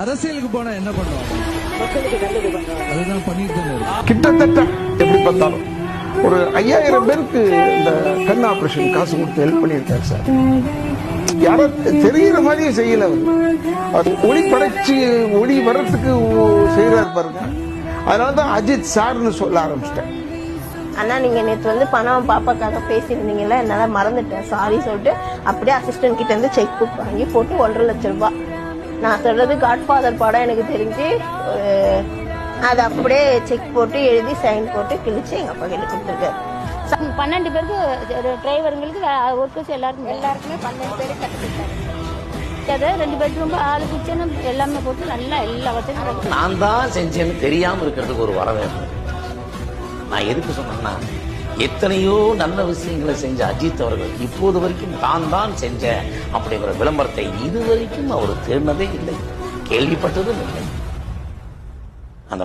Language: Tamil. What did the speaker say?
அரசியலுக்கு போனா என்ன பண்ணுவாங்க? அதுதான் பண்ணிட்டு கிட்டத்தட்ட எப்படி பார்த்தாலும் ஒரு 5000 பேருக்கு இந்த கண் ஆபரேஷன் காசு கொடுத்து ஹெல்ப் பண்ணியிருக்காரு சார். யாரும் தெரிகிற மாதிரியே செய்யல. அவர் ஒளி படைச்சு ஒளி வர்றதுக்கு செய்யறாரு பாருங்க. அதனாலதான் அஜித் சார்னு சொல்ல ஆரம்பிச்சிட்டேன். அண்ணா நீங்க நேற்று பணம் பாப்பாக்காக பேசியிருந்தீங்கல்ல, என்னால மறந்துட்டேன், சாரி சொல்லிட்டு அப்படியே அசிஸ்டன்ட் கிட்ட இருந்து செக் புக் வாங்கி போட்டு 1.5 லட்சம் ரூபாய். நான் சொல்றது காட்ஃபாதர் படம் எனக்கு தெரிஞ்சு அது அப்படியே செக் போட்டு எழுதி சைன் போட்டு கிழிச்சு எங்க அப்பா கிட்ட கொடுத்துருக்காரு. 12 பேருக்கு டிரைவருங்களுக்கு ஒர்க்கர்ஸ் எல்லாருக்குமே 12 பேர் கட்டுக்கிட்டாரு. 2 பெட்ரூம் 6 கிச்சன் எல்லாமே போட்டு நல்லா எல்லா வசதியும். நான் தான் செஞ்சேன்னு தெரியாம இருக்கிறதுக்கு ஒரு வரவேற்பு. நான் எதுக்கு சொன்னேன்னா, எத்தனையோ நல்ல விஷயங்களை செஞ்ச அஜித் அவர்கள் இப்போது வரைக்கும் தான் செஞ்சேன் அப்படிங்கிற விளம்பரத்தை இதுவரைக்கும் அவர் தேடினதே இல்லை, கேள்விப்பட்டதும் இல்லை. அந்த